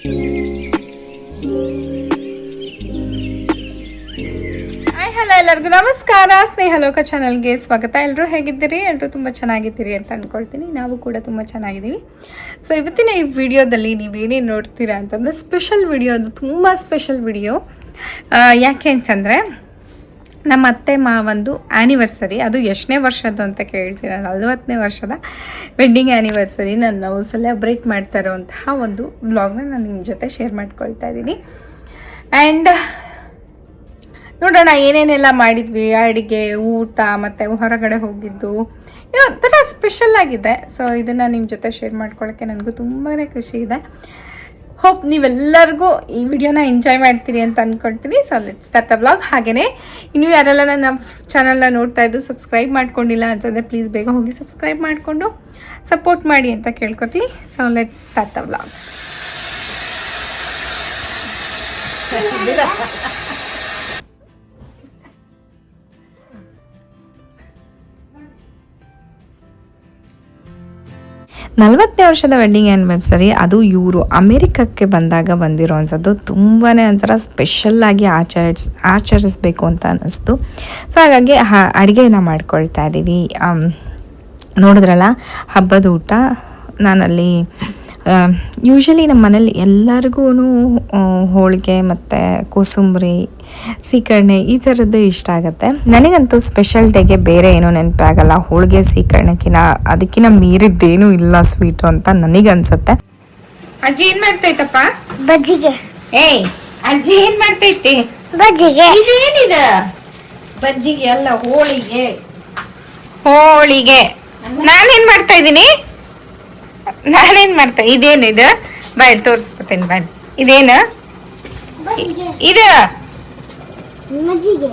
Hello ಎಲ್ಲರಿಗೂ ನಮಸ್ಕಾರ. ಸ್ನೇಹಲೋಕ ಚಾನಲ್ಗೆ ಸ್ವಾಗತ. ಎಲ್ಲರೂ ಹೇಗಿದ್ದೀರಿ? ಎಲ್ಲರೂ ತುಂಬ ಚೆನ್ನಾಗಿದ್ದೀರಿ ಅಂತ ಅಂದ್ಕೊಳ್ತೀನಿ. ನಾವು ಕೂಡ ತುಂಬ ಚೆನ್ನಾಗಿದ್ದೀವಿ. ಸೊ ಇವತ್ತಿನ ಈ ವಿಡಿಯೋದಲ್ಲಿ ನೀವೇನೇನು ನೋಡ್ತೀರಾ ಅಂತಂದರೆ ಸ್ಪೆಷಲ್ ವಿಡಿಯೋ, ಅದು ತುಂಬ ಸ್ಪೆಷಲ್ ವಿಡಿಯೋ. ಯಾಕೆ ಅಂತಂದರೆ ನಮ್ಮ ಅತ್ತೆ ಮಾವಂದು ಆ್ಯನಿವರ್ಸರಿ, ಅದು ಎಷ್ಟನೇ ವರ್ಷದ್ದು ಅಂತ ಕೇಳ್ತೀರ, 40ನೇ ವರ್ಷದ ವೆಡ್ಡಿಂಗ್ ಆ್ಯನಿವರ್ಸರಿ ನಾವು ಸೆಲೆಬ್ರೇಟ್ ಮಾಡ್ತಾ ಇರೋವಂತಹ ಒಂದು ವ್ಲಾಗ್ನ ನಾನು ನಿಮ್ಮ ಜೊತೆ ಶೇರ್ ಮಾಡ್ಕೊಳ್ತಾ ಇದ್ದೀನಿ. ಆ್ಯಂಡ್ ನೋಡೋಣ ಏನೇನೆಲ್ಲ ಮಾಡಿದ್ವಿ, ಅಡುಗೆ, ಊಟ ಮತ್ತು ಹೊರಗಡೆ ಹೋಗಿದ್ದು, ಏನೋ ಒಂಥರ ಸ್ಪೆಷಲ್ ಆಗಿದೆ. ಸೊ ಇದನ್ನು ನಿಮ್ಮ ಜೊತೆ ಶೇರ್ ಮಾಡ್ಕೊಳ್ಳೋಕ್ಕೆ ನನಗೂ ತುಂಬಾ ಖುಷಿ ಇದೆ. ಹೋಪ್ ನೀವೆಲ್ಲರಿಗೂ ಈ ವಿಡಿಯೋನ ಎಂಜಾಯ್ ಮಾಡ್ತೀರಿ ಅಂತ ಅಂದ್ಕೊಳ್ತೀನಿ. So let's start the vlog. ಹಾಗೆಯೇ ಇನ್ನೂ ಯಾರೆಲ್ಲ ನಮ್ಮ ಚಾನಲ್ನ ನೋಡ್ತಾ ಇದ್ದು ಸಬ್ಸ್ಕ್ರೈಬ್ ಮಾಡ್ಕೊಂಡಿಲ್ಲ ಅಂತಂದರೆ ಪ್ಲೀಸ್ ಬೇಗ ಹೋಗಿ ಸಬ್ಸ್ಕ್ರೈಬ್ ಮಾಡಿಕೊಂಡು ಸಪೋರ್ಟ್ ಮಾಡಿ ಅಂತ ಕೇಳ್ಕೊತೀನಿ. So let's start the vlog. ನಲವತ್ತನೇ ವರ್ಷದ ವೆಡ್ಡಿಂಗ್ ಆ್ಯನಿವರ್ಸರಿ, ಅದು ಇವರು ಅಮೇರಿಕಕ್ಕೆ ಬಂದಾಗ ಬಂದಿರೋವಂಥದ್ದು. ತುಂಬಾ ಒಂಥರ ಸ್ಪೆಷಲ್ಲಾಗಿ ಆಚರಿಸ್ಬೇಕು ಅಂತ ಅನ್ನಿಸ್ತು. ಸೊ ಹಾಗಾಗಿ ಅಡುಗೆನ ಮಾಡ್ಕೊಳ್ತಾ ಇದ್ದೀವಿ. ನೋಡಿದ್ರಲ್ಲ ಹಬ್ಬದ ಊಟ. ನಾನಲ್ಲಿ ಯೂಶ್ವಲಿ ನಮ್ಮ ಮನೇಲಿ ಎಲ್ಲರಿಗೂ ಹೋಳಿಗೆ ಮತ್ತು ಕೋಸಂಬರಿ, ಸೀಕರಣೆ ಈ ಥರದ್ದು ಇಷ್ಟ ಆಗುತ್ತೆ. ನನಗಂತೂ ಸ್ಪೆಷಲ್ ಡೇಗೆ ಬೇರೆ ಏನೂ ನೆನಪಾಗಲ್ಲ. ಹೋಳಿಗೆ ಸೀಕರಣೆಕಿನ ಅದಕ್ಕಿಂತ ಮೀರಿದ್ದೇನೂ ಇಲ್ಲ ಸ್ವೀಟು ಅಂತ ನನಗನ್ಸುತ್ತೆ. ಅಜ್ಜಿ ಏನು ಮಾಡ್ತೈತಪ್ಪ? ಬಜ್ಜಿಗೆ. ಏಯ್ ಅಜ್ಜಿ ಏನು ಮಾಡ್ತೈತಿ? ಬಜ್ಜಿಗೆ. ಇದೇನಿದೆ? ಬಜ್ಜಿಗೆ ಅಲ್ಲ, ಹೋಳಿಗೆ. ಹೋಳಿಗೆ. ನಾನೇನ್ ಮಾಡ್ತಾ ಇದ್ದೀನಿ? ಇದೇನಿದು? ಬಾಯ್ ತೋರಿಸ್ಕೊತೀನಿ ಬಾಯ್. ಇದೇನು ಇದು? ಮಜ್ಜಿಗೆ.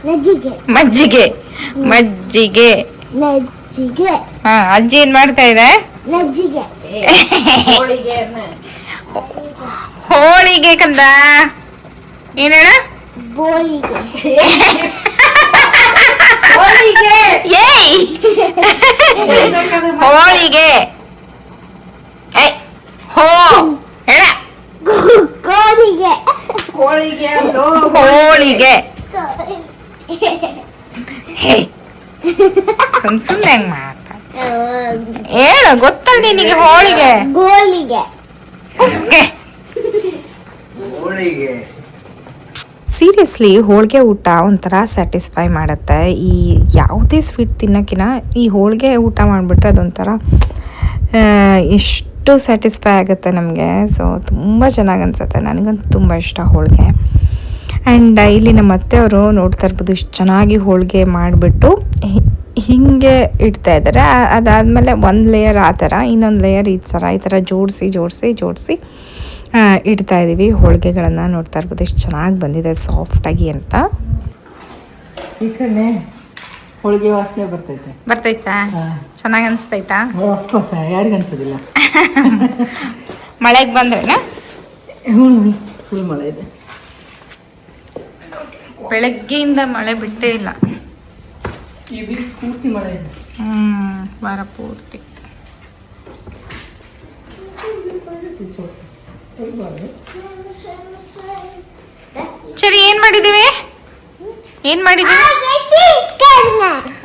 ಮಜ್ಜಿಗೆ. ಮಜ್ಜಿಗೆ. ಮಜ್ಜಿಗೆ. ಹಾ, ಅಜ್ಜಿ ಏನ್ ಮಾಡ್ತಾ ಇದೆ? ಮಜ್ಜಿಗೆ. ಹೋಳಿಗೆ ಕಂದ. ಏನೇಳ? ಬೋಳಿಗೆ. ಏಯ್ ಹೋಳಿಗೆ. ಹೋ ಹೇಳ. ಕೋಳಿಗೆ. ಹೋಳಿಗೆ. ಸುಮ್ನೆ ಹೆಂಗ್ ಮಾತಾ ಹೇಳು, ಗೊತ್ತಲ್ಲ ನಿನಗೆ ಹೋಳಿಗೆ. ಗೋಳಿಗೆ. ಸೀರಿಯಸ್ಲಿ ಹೋಳಿಗೆ ಊಟ ಒಂಥರ ಸ್ಯಾಟಿಸ್ಫೈ ಮಾಡುತ್ತೆ. ಈ ಯಾವುದೇ ಸ್ವೀಟ್ ತಿನ್ನೋಕ್ಕಿಂತ ಈ ಹೋಳಿಗೆ ಊಟ ಮಾಡಿಬಿಟ್ರೆ ಅದೊಂಥರ ಎಷ್ಟು ಸ್ಯಾಟಿಸ್ಫೈ ಆಗುತ್ತೆ ನಮಗೆ. ಸೊ ತುಂಬ ಚೆನ್ನಾಗಿ ಅನಿಸುತ್ತೆ. ನನಗಂತೂ ತುಂಬ ಇಷ್ಟ ಹೋಳಿಗೆ. ಆ್ಯಂಡ್ ಇಲ್ಲಿ ನಮ್ಮ ಅತ್ತೆಯವರು ನೋಡ್ತಾ ಇರ್ಬೋದು, ಇಷ್ಟು ಚೆನ್ನಾಗಿ ಹೋಳಿಗೆ ಮಾಡಿಬಿಟ್ಟು ಹೀಗೆ ಇಡ್ತಾ ಇದ್ದಾರೆ. ಅದಾದಮೇಲೆ ಒಂದು ಲೇಯರ್ ಆ ಥರ, ಇನ್ನೊಂದು ಲೇಯರ್ ಈ ಥರ ಜೋಡಿಸಿ ಇಡ್ತಾ ಇದ್ದೀವಿ. ಹೋಳಿಗೆಗಳನ್ನು ನೋಡ್ತಾ ಇರ್ಬೋದು ಎಷ್ಟು ಚೆನ್ನಾಗಿ ಬಂದಿದೆ ಸಾಫ್ಟಾಗಿ ಅಂತ. ಸೀಕರಣೆ ಹೋಳಿಗೆ ವಾಸನೆ ಬರ್ತೈತಾ? ಚೆನ್ನಾಗಿ ಅನಿಸ್ತೈತಾ? ಯಾರಿಗೆ ಅನ್ಸೋದಿಲ್ಲ. ಮಳೆಗೆ ಬಂದ್ರೇನಾ? ಫುಲ್ ಮಳೆ ಇದೆ. ಬೆಳಗ್ಗೆಯಿಂದ ಮಳೆ ಬಿಟ್ಟೇ ಇಲ್ಲ. ಪೂರ್ತಿ ಮಳೆ ಇದೆ. ವಾರ ಪೂರ್ತಿ. ಸರಿ, ಏನ್ ಮಾಡಿದೀವಿ?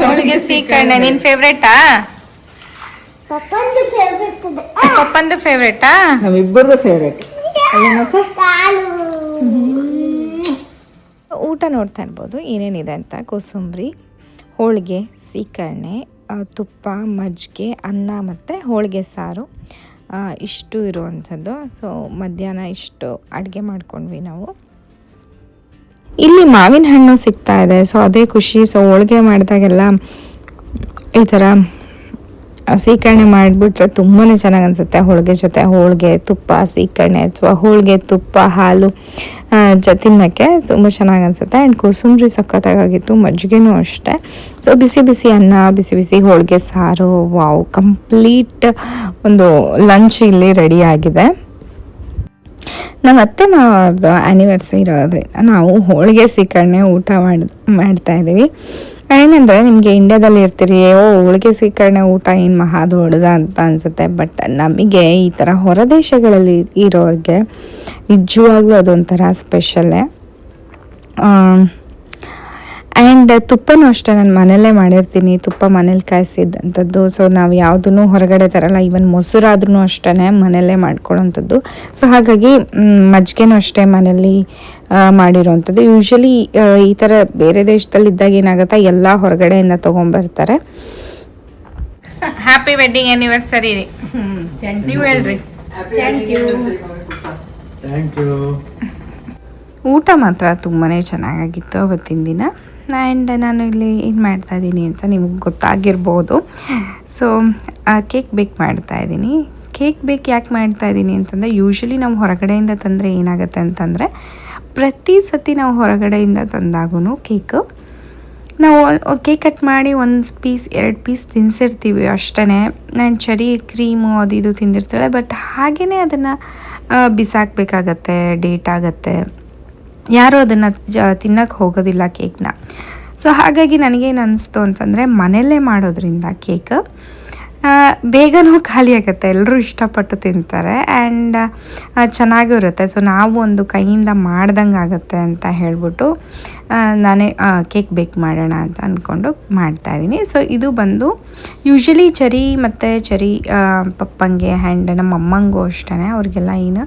ಹೋಳಿಗೆ ಸೀಕರಣೆ. ನಿನ್ ಫೇವ್ರೇಟಾ? ಪಪ್ಪಂದು ಫೇವ್ರೇಟಾ? ನಮ್ಮಿಬ್ಬರದು ಫೇವ್ರೇಟ್. ಊಟ ನೋಡ್ತಾ ಇರ್ಬೋದು ಏನೇನಿದೆ ಅಂತ. ಕೋಸಂಬರಿ, ಹೋಳಿಗೆ, ಸೀಕರಣೆ, ತುಪ್ಪ, ಮಜ್ಜಿಗೆ, ಅನ್ನ ಮತ್ತು ಹೋಳಿಗೆ ಸಾರು, ಇಷ್ಟು ಇರುವಂಥದ್ದು. ಸೊ ಮಧ್ಯಾಹ್ನ ಇಷ್ಟು ಅಡುಗೆ ಮಾಡ್ಕೊಂಡ್ವಿ ನಾವು. ಇಲ್ಲಿ ಮಾವಿನ ಹಣ್ಣು ಸಿಗ್ತಾ ಇದೆ, ಸೊ ಅದೇ ಖುಷಿ. ಸೊ ಹೋಳಿಗೆ ಮಾಡಿದಾಗೆಲ್ಲ ಈ ಥರ ಸೀಕರಣೆ ಮಾಡಿಬಿಟ್ರೆ ತುಂಬಾ ಚೆನ್ನಾಗಿ ಅನಿಸುತ್ತೆ. ಹೋಳಿಗೆ ಜೊತೆ ಹೋಳಿಗೆ, ತುಪ್ಪ, ಸೀಕರಣೆ ಅಥವಾ ಹೋಳಿಗೆ, ತುಪ್ಪ, ಹಾಲು ತಿನ್ನೋಕ್ಕೆ ತುಂಬ ಚೆನ್ನಾಗಿ ಅನಿಸುತ್ತೆ. ಆ್ಯಂಡ್ ಕೋಸಂಬರಿ ಸಖತ್ತಾಗಿತ್ತು, ಮಜ್ಜಿಗೆನೂ ಅಷ್ಟೇ. ಸೊ ಬಿಸಿ ಬಿಸಿ ಅನ್ನ, ಬಿಸಿ ಬಿಸಿ ಹೋಳಿಗೆ ಸಾರು, ವಾವ್, ಕಂಪ್ಲೀಟ್ ಒಂದು ಲಂಚ್ ಇಲ್ಲಿ ರೆಡಿ ಆಗಿದೆ. ನಮ್ಮ ಅತ್ತೆ ಮಾವರದು ಆ್ಯನಿವರ್ಸರಿ ಇರೋದ್ರಿಂದ ನಾವು ಹೋಳಿಗೆ ಸೀಕರಣೆ ಊಟ ಮಾಡ್ತಾಯಿದ್ದೀವಿ. ಏನಂದರೆ ನಿಮಗೆ ಇಂಡ್ಯಾದಲ್ಲಿ ಇರ್ತೀರಿ ಹೋಳಿಗೆ ಸೀಕರಣೆ ಊಟ ಏನು ಮಹಾ ದೊಡ್ಡದ ಅಂತ ಅನಿಸುತ್ತೆ. ಬಟ್ ನಮಗೆ ಈ ಥರ ಹೊರ ದೇಶಗಳಲ್ಲಿ ಇರೋರಿಗೆ ನಿಜವಾಗ್ಲೂ ಅದೊಂಥರ ಸ್ಪೆಷಲ್ಲೇ. ಆ್ಯಂಡ್ ತುಪ್ಪನೂ ಅಷ್ಟೇ ನಾನು ಮನೆಯಲ್ಲೇ ಮಾಡಿರ್ತೀನಿ, ತುಪ್ಪ ಮನೇಲಿ ಕಾಯಿಸಿದ್ದಂಥದ್ದು. ಸೊ ನಾವು ಯಾವುದೂ ಹೊರಗಡೆ ತರಲ್ಲ, ಈವನ್ ಮೊಸರಾದ್ರೂ ಅಷ್ಟೇ ಮನೆಯಲ್ಲೇ ಮಾಡ್ಕೊಳ್ಳೋವಂಥದ್ದು. ಸೊ ಹಾಗಾಗಿ ಮಜ್ಜಿಗೆನೂ ಅಷ್ಟೇ ಮನೇಲಿ ಮಾಡಿರೋವಂಥದ್ದು. ಯೂಶ್ವಲಿ ಈ ಥರ ಬೇರೆ ದೇಶದಲ್ಲಿ ಇದ್ದಾಗ ಏನಾಗುತ್ತೆ, ಎಲ್ಲ ಹೊರಗಡೆಯಿಂದ ತೊಗೊಂಬರ್ತಾರೆ. ಹ್ಯಾಪಿ ವೆಡ್ಡಿಂಗ್ ಆ್ಯನಿವರ್ಸರಿ ರೀ. ನೀವು ಹೇಳ್ರಿ. Thank you. ಊಟ ಮಾತ್ರ ತುಂಬಾ ಚೆನ್ನಾಗಿತ್ತು ಅವತ್ತಿನ ದಿನ. ಆ್ಯಂಡ್ ನಾನು ಇಲ್ಲಿ ಏನು ಮಾಡ್ತಾಯಿದ್ದೀನಿ ಅಂತ ನಿಮಗೆ ಗೊತ್ತಾಗಿರ್ಬೋದು. ಸೊ ಕೇಕ್ ಬೇಕ್ ಮಾಡ್ತಾಯಿದ್ದೀನಿ. ಕೇಕ್ ಬೇಕ್ ಯಾಕೆ ಮಾಡ್ತಾಯಿದ್ದೀನಿ ಅಂತಂದರೆ, ಯೂಶ್ವಲಿ ನಾವು ಹೊರಗಡೆಯಿಂದ ತಂದರೆ ಏನಾಗುತ್ತೆ ಅಂತಂದರೆ, ಪ್ರತಿ ಸತಿ ನಾವು ಹೊರಗಡೆಯಿಂದ ತಂದಾಗೂ ಕೇಕ್ ಕೇಕ್ ಕಟ್ ಮಾಡಿ 1 ಪೀಸ್ 2 ಪೀಸ್ ತಿನ್ಸಿರ್ತೀವಿ ಅಷ್ಟೇ. ನಾನು ಚೆರಿ ಕ್ರೀಮು ಅದು ಇದು ತಿಂದಿರ್ತಾಳೆ, ಬಟ್ ಹಾಗೆಯೇ ಅದನ್ನು ಬಿಸಾಕಬೇಕಾಗತ್ತೆ, ಡೇಟ್ ಆಗುತ್ತೆ, ಯಾರೂ ಅದನ್ನು ತಿನ್ನೋಕ್ಕೆ ಹೋಗೋದಿಲ್ಲ ಕೇಕ್ನ. ಸೊ ಹಾಗಾಗಿ ನನಗೇನು ಅನ್ನಿಸ್ತು ಅಂತಂದರೆ, ಮನೆಯಲ್ಲೇ ಮಾಡೋದ್ರಿಂದ ಕೇಕ್ ಬೇಗನೂ ಖಾಲಿ ಆಗುತ್ತೆ, ಎಲ್ಲರೂ ಇಷ್ಟಪಟ್ಟು ತಿಂತಾರೆ ಆ್ಯಂಡ್ ಚೆನ್ನಾಗೂ ಇರುತ್ತೆ. ಸೊ ನಾವು ಒಂದು ಕೈಯಿಂದ ಮಾಡ್ದಂಗೆ ಆಗುತ್ತೆ ಅಂತ ಹೇಳ್ಬಿಟ್ಟು ನಾನೇ ಕೇಕ್ ಬೇಕ್ ಮಾಡೋಣ ಅಂತ ಅಂದ್ಕೊಂಡು ಮಾಡ್ತಾಯಿದ್ದೀನಿ. ಸೊ ಇದು ಬಂದು ಯೂಶ್ವಲಿ ಚೆರಿ ಪಪ್ಪಂಗೆ ಆ್ಯಂಡ್ ನಮ್ಮ ಅಮ್ಮಂಗೂ ಅಷ್ಟೇ, ಅವ್ರಿಗೆಲ್ಲ ಏನು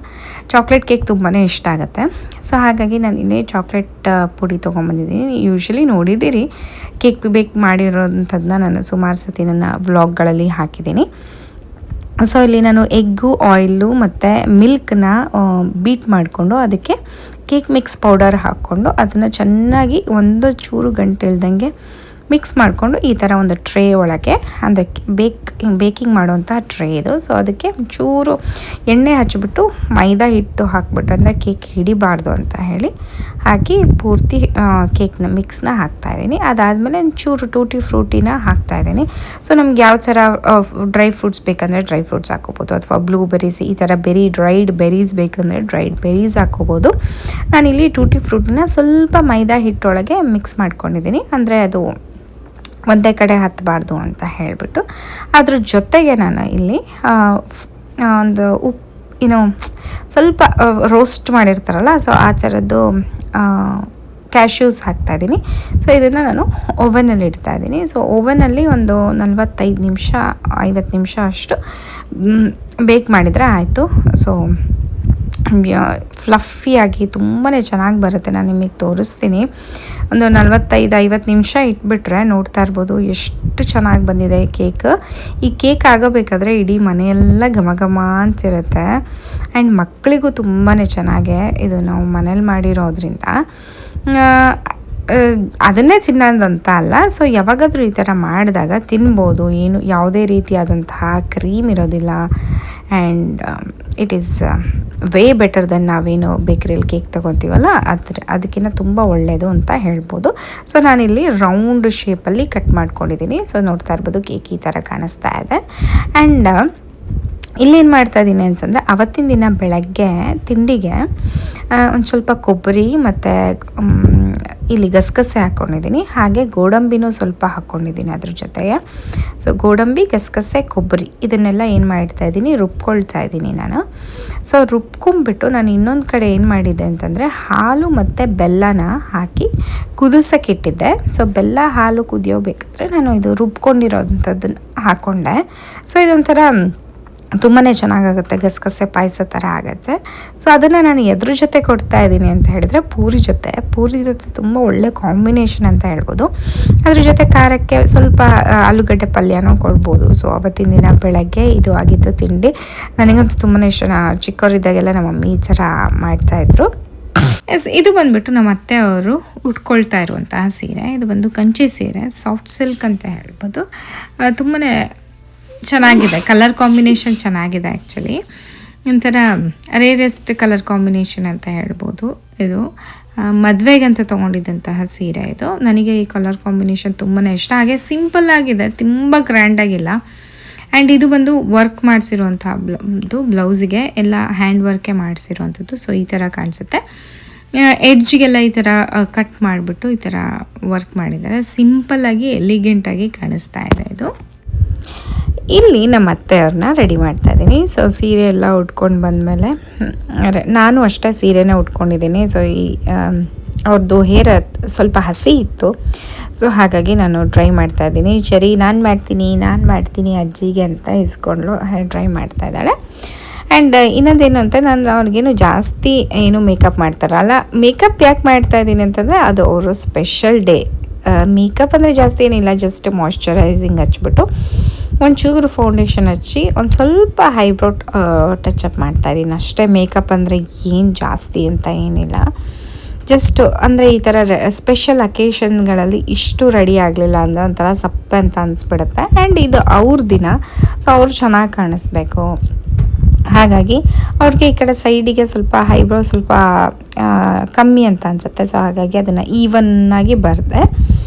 ಚಾಕ್ಲೇಟ್ ಕೇಕ್ ತುಂಬಾ ಇಷ್ಟ ಆಗುತ್ತೆ. ಸೊ ಹಾಗಾಗಿ ನಾನು ಇಲ್ಲೇ ಚಾಕ್ಲೇಟ್ ಪುಡಿ ತೊಗೊಂಬಂದಿದ್ದೀನಿ. ಯೂಶ್ವಲಿ ನೋಡಿದ್ದೀರಿ ಕೇಕ್ ಬೇಕ್ ಮಾಡಿರೋಂಥದ್ದನ್ನ ನಾನು ಸುಮಾರು ಸತಿ ನನ್ನ ವ್ಲಾಗ್ಗಳಲ್ಲಿ ಹಾಕಿದ್ದೀನಿ. ಸೊ ಇಲ್ಲಿ ನಾನು ಎಗ್ಗು, ಆಯಿಲು ಮತ್ತು ಮಿಲ್ಕ್ನ ಬೀಟ್ ಮಾಡಿಕೊಂಡು ಅದಕ್ಕೆ ಕೇಕ್ ಮಿಕ್ಸ್ ಪೌಡರ್ ಹಾಕ್ಕೊಂಡು ಅದನ್ನು ಚೆನ್ನಾಗಿ ಒಂದು ಚೂರು ಗಂಟೆ ಇಲ್ದಂಗೆ ಮಿಕ್ಸ್ ಮಾಡಿಕೊಂಡು ಈ ಥರ ಒಂದು ಟ್ರೇ ಒಳಗೆ, ಅದಕ್ಕೆ ಬೇಕಿಂಗ್ ಮಾಡುವಂಥ ಟ್ರೇ ಇದು. ಸೊ ಅದಕ್ಕೆ ಚೂರು ಎಣ್ಣೆ ಹಚ್ಚಿಬಿಟ್ಟು ಮೈದಾ ಹಿಟ್ಟು ಹಾಕ್ಬಿಟ್ಟು, ಅಂದರೆ ಕೇಕ್ ಹಿಡಿಬಾರ್ದು ಅಂತ ಹೇಳಿ ಹಾಕಿ ಪೂರ್ತಿ ಕೇಕ್ನ ಮಿಕ್ಸ್ನ ಹಾಕ್ತಾಯಿದ್ದೀನಿ. ಅದಾದಮೇಲೆ ಒಂಚೂರು ಟೂಟಿ ಫ್ರೂಟಿನ ಹಾಕ್ತಾಯಿದ್ದೀನಿ. ಸೊ ನಮ್ಗೆ ಯಾವ ಥರ ಡ್ರೈ ಫ್ರೂಟ್ಸ್ ಬೇಕಂದರೆ ಡ್ರೈ ಫ್ರೂಟ್ಸ್ ಹಾಕ್ಕೋಬೋದು, ಅಥವಾ ಬ್ಲೂಬೆರೀಸ್ ಈ ಥರ ಡ್ರೈಡ್ ಬೆರೀಸ್ ಬೇಕಂದರೆ ಡ್ರೈಡ್ ಬೆರೀಸ್ ಹಾಕ್ಕೋಬೋದು. ನಾನಿಲ್ಲಿ ಟೂಟಿ ಫ್ರೂಟನ್ನ ಸ್ವಲ್ಪ ಮೈದಾ ಹಿಟ್ಟೊಳಗೆ ಮಿಕ್ಸ್ ಮಾಡ್ಕೊಂಡಿದ್ದೀನಿ, ಅಂದರೆ ಅದು ಒಂದೇ ಕಡೆ ಹತ್ತಬಾರ್ದು ಅಂತ ಹೇಳಿಬಿಟ್ಟು. ಅದ್ರ ಜೊತೆಗೆ ನಾನು ಇಲ್ಲಿ ಒಂದು ಸ್ವಲ್ಪ ರೋಸ್ಟ್ ಮಾಡಿರ್ತಾರಲ್ಲ, ಸೊ ಆ ಥರದ್ದು ಕ್ಯಾಶ್ಯೂಸ್ ಹಾಕ್ತಾಯಿದ್ದೀನಿ. ಸೊ ಇದನ್ನು ನಾನು ಓವನಲ್ಲಿ ಇಡ್ತಾಯಿದ್ದೀನಿ. ಸೊ ಓವನಲ್ಲಿ ಒಂದು 45 ನಿಮಿಷ 50 ನಿಮಿಷ ಅಷ್ಟು ಬೇಕ್ ಮಾಡಿದರೆ ಆಯಿತು. ಸೊ ಫ್ಲಫಿಯಾಗಿ ತುಂಬಾ ಚೆನ್ನಾಗಿ ಬರುತ್ತೆ. ನಾನು ನಿಮಗೆ ತೋರಿಸ್ತೀನಿ. ಒಂದು 45-50 ನಿಮಿಷ ಇಟ್ಬಿಟ್ರೆ ನೋಡ್ತಾ ಇರ್ಬೋದು ಎಷ್ಟು ಚೆನ್ನಾಗಿ ಬಂದಿದೆ ಕೇಕ್. ಈ ಕೇಕ್ ಆಗಬೇಕಾದ್ರೆ ಇಡೀ ಮನೆಯೆಲ್ಲ ಘಮ ಘಮ ಅಂತಿರುತ್ತೆ. ಆ್ಯಂಡ್ ಮಕ್ಕಳಿಗೂ ತುಂಬಾ ಚೆನ್ನಾಗೆ ಇದು ನಾವು ಮನೇಲಿ ಮಾಡಿರೋದ್ರಿಂದ ಅದನ್ನೇ ತಿನ್ನೋದಂತ ಅಲ್ಲ. ಸೊ ಯಾವಾಗಾದರೂ ಈ ಥರ ಮಾಡಿದಾಗ ತಿನ್ಬೋದು, ಏನು ಯಾವುದೇ ರೀತಿಯಾದಂತಹ ಕ್ರೀಮ್ ಇರೋದಿಲ್ಲ. And it is way better than ನಾವೇನು ಬೇಕ್ರಿಯಲ್ಲಿ ಕೇಕ್ ತೊಗೊತೀವಲ್ಲ ಅದಕ್ಕಿಂತ ತುಂಬ ಒಳ್ಳೆಯದು ಅಂತ ಹೇಳ್ಬೋದು. ಸೊ ನಾನಿಲ್ಲಿ ರೌಂಡ್ ಶೇಪಲ್ಲಿ ಕಟ್ ಮಾಡ್ಕೊಂಡಿದ್ದೀನಿ. ಸೊ ನೋಡ್ತಾ ಇರ್ಬೋದು ಕೇಕ್ ಈ ಥರ ಕಾಣಿಸ್ತಾ ಇದೆ. ಆ್ಯಂಡ್ ಇಲ್ಲೇನು ಮಾಡ್ತಾಯಿದ್ದೀನಿ ಅಂತಂದರೆ, ಅವತ್ತಿನ ದಿನ ಬೆಳಗ್ಗೆ ತಿಂಡಿಗೆ ಒಂದು ಸ್ವಲ್ಪ ಕೊಬ್ಬರಿ ಮತ್ತು ಇಲ್ಲಿ ಗಸಗಸೆ ಹಾಕ್ಕೊಂಡಿದ್ದೀನಿ, ಹಾಗೆ ಗೋಡಂಬಿನೂ ಸ್ವಲ್ಪ ಹಾಕ್ಕೊಂಡಿದ್ದೀನಿ ಅದ್ರ ಜೊತೆಗೆ. ಸೊ ಗೋಡಂಬಿ, ಗಸಗಸೆ, ಕೊಬ್ಬರಿ ಇದನ್ನೆಲ್ಲ ಏನು ಮಾಡ್ತಾಯಿದ್ದೀನಿ, ರುಬ್ಕೊಳ್ತಾ ಇದ್ದೀನಿ ನಾನು. ಸೊ ರುಬ್ಕೊಂಬಿಟ್ಟು ನಾನು ಇನ್ನೊಂದು ಕಡೆ ಏನು ಮಾಡಿದ್ದೆ ಅಂತಂದರೆ, ಹಾಲು ಮತ್ತು ಬೆಲ್ಲನ ಹಾಕಿ ಕುದಿಸೋಕ್ಕಿಟ್ಟಿದ್ದೆ. ಸೊ ಬೆಲ್ಲ ಹಾಲು ಕುದಿಯೋಬೇಕಾದ್ರೆ ನಾನು ಇದು ರುಬ್ಕೊಂಡಿರೋಂಥದ್ದನ್ನು ಹಾಕ್ಕೊಂಡೆ. ಸೊ ಇದೊಂಥರ ತುಂಬಾ ಚೆನ್ನಾಗಾಗುತ್ತೆ, ಗಸಗಸೆ ಪಾಯಸ ಥರ ಆಗುತ್ತೆ. ಸೊ ಅದನ್ನು ನಾನು ಎದ್ರ ಜೊತೆ ಕೊಡ್ತಾ ಇದ್ದೀನಿ ಅಂತ ಹೇಳಿದ್ರೆ, ಪೂರಿ ಜೊತೆ ತುಂಬ ಒಳ್ಳೆ ಕಾಂಬಿನೇಷನ್ ಅಂತ ಹೇಳ್ಬೋದು. ಅದ್ರ ಜೊತೆ ಖಾರಕ್ಕೆ ಸ್ವಲ್ಪ ಆಲೂಗಡ್ಡೆ ಪಲ್ಯನೂ ಕೊಡ್ಬೋದು. ಸೊ ಅವತ್ತಿನ ದಿನ ಬೆಳಗ್ಗೆ ಇದು ಆಗಿದ್ದು ತಿಂಡಿ. ನನಗಂತೂ ತುಂಬಾ ಇಷ್ಟ. ಚಿಕ್ಕವರಿದ್ದಾಗೆಲ್ಲ ನಮ್ಮ ಮಮ್ಮಿ ಈ ಥರ ಮಾಡ್ತಾಯಿದ್ರು. ಇದು ಬಂದುಬಿಟ್ಟು ನಮ್ಮ ಅತ್ತೆ ಅವರು ಉಟ್ಕೊಳ್ತಾ ಇರುವಂತಹ ಸೀರೆ. ಇದು ಬಂದು ಕಂಚಿ ಸೀರೆ, ಸಾಫ್ಟ್ ಸಿಲ್ಕ್ ಅಂತ ಹೇಳ್ಬೋದು. ತುಂಬಾ ಚೆನ್ನಾಗಿದೆ, ಕಲರ್ ಕಾಂಬಿನೇಷನ್ ಚೆನ್ನಾಗಿದೆ. ಆ್ಯಕ್ಚುಲಿ ಒಂಥರ ರೇರೆಸ್ಟ್ ಕಲರ್ ಕಾಂಬಿನೇಷನ್ ಅಂತ ಹೇಳ್ಬೋದು. ಇದು ಮದುವೆಗಂತ ತೊಗೊಂಡಿದ್ದಂತಹ ಸೀರೆ ಇದು. ನನಗೆ ಈ ಕಲರ್ ಕಾಂಬಿನೇಷನ್ ತುಂಬಾ ಇಷ್ಟ. ಹಾಗೆ ಸಿಂಪಲ್ ಆಗಿದೆ, ತುಂಬ ಗ್ರ್ಯಾಂಡಾಗಿಲ್ಲ. ಆ್ಯಂಡ್ ಇದು ಬಂದು ವರ್ಕ್ ಮಾಡಿಸಿರುವಂಥ ಬ್ಲೌಸಿಗೆ ಎಲ್ಲ ಹ್ಯಾಂಡ್ ವರ್ಕೇ ಮಾಡಿಸಿರುವಂಥದ್ದು. ಸೊ ಈ ಥರ ಕಾಣಿಸುತ್ತೆ. ಎಡ್ಜ್ಗೆಲ್ಲ ಈ ಥರ ಕಟ್ ಮಾಡಿಬಿಟ್ಟು ಈ ಥರ ವರ್ಕ್ ಮಾಡಿದ್ದಾರೆ. ಸಿಂಪಲ್ಲಾಗಿ ಎಲಿಗೆಂಟಾಗಿ ಕಾಣಿಸ್ತಾ ಇದೆ ಇದು. ಇಲ್ಲಿ ನಮ್ಮ ಅತ್ತೆಯವ್ರನ್ನ ರೆಡಿ ಮಾಡ್ತಾ ಇದ್ದೀನಿ. ಸೊ ಸೀರೆ ಎಲ್ಲ ಉಟ್ಕೊಂಡು ಬಂದಮೇಲೆ ನಾನು ಅಷ್ಟೇ ಸೀರೆನೇ ಉಟ್ಕೊಂಡಿದ್ದೀನಿ. ಸೊ ಈ ಅವ್ರದ್ದು ಹೇರ್ ಸ್ವಲ್ಪ ಹಸಿ ಇತ್ತು. ಸೊ ಹಾಗಾಗಿ ನಾನು ಡ್ರೈ ಮಾಡ್ತಾ ಇದ್ದೀನಿ. ಸರಿ ನಾನು ಮಾಡ್ತೀನಿ ಅಜ್ಜಿಗೆ ಅಂತ ಇಸ್ಕೊಂಡ್ಲು ಹೇರ್ ಡ್ರೈ ಮಾಡ್ತಾ ಇದ್ದಾಳೆ. ಆ್ಯಂಡ್ ಇನ್ನೊಂದೇನು ಅಂತ ನಾನು ಅವ್ರಿಗೇನು ಜಾಸ್ತಿ ಏನು ಮೇಕಪ್ ಮಾಡ್ತಾರಲ್ಲ, ಮೇಕಪ್ ಯಾಕೆ ಮಾಡ್ತಾ ಇದ್ದೀನಿ ಅಂತಂದರೆ ಅದು ಅವರು ಸ್ಪೆಷಲ್ ಡೇ. ಮೇಕಪ್ ಅಂದರೆ ಜಾಸ್ತಿ ಏನಿಲ್ಲ, ಜಸ್ಟ್ ಮಾಯ್ಶ್ಚರೈಸಿಂಗ್ ಹಚ್ಬಿಟ್ಟು ಒಂಚೂರು ಫೌಂಡೇಶನ್ ಹಚ್ಚಿ ಒಂದು ಸ್ವಲ್ಪ ಐಬ್ರೋ ಟಚಪ್ ಮಾಡ್ತಾಯಿದ್ದೀನಿ ಅಷ್ಟೇ. ಮೇಕಪ್ ಅಂದರೆ ಏನು ಜಾಸ್ತಿ ಅಂತ ಏನಿಲ್ಲ, ಜಸ್ಟ್ ಅಂದರೆ ಈ ಥರ ಸ್ಪೆಷಲ್ ಅಕೇಶನ್ಗಳಲ್ಲಿ ಇಷ್ಟು ರೆಡಿ ಆಗಲಿಲ್ಲ ಅಂದರೆ ಒಂಥರ ಸಪ್ಪೆ ಅಂತ ಅನಿಸ್ಬಿಡುತ್ತೆ. ಆ್ಯಂಡ್ ಇದು ಅವ್ರ ದಿನ, ಸೊ ಅವ್ರು ಚೆನ್ನಾಗಿ ಕಾಣಿಸ್ಬೇಕು. ಹಾಗಾಗಿ ಅವ್ರಿಗೆ ಈ ಕಡೆ ಸೈಡಿಗೆ ಸ್ವಲ್ಪ ಐಬ್ರೋ ಸ್ವಲ್ಪ ಕಮ್ಮಿ ಅಂತ ಅನಿಸುತ್ತೆ. ಸೊ ಹಾಗಾಗಿ ಅದನ್ನು ಈವನ್ನಾಗಿ ಬರೆದೆ.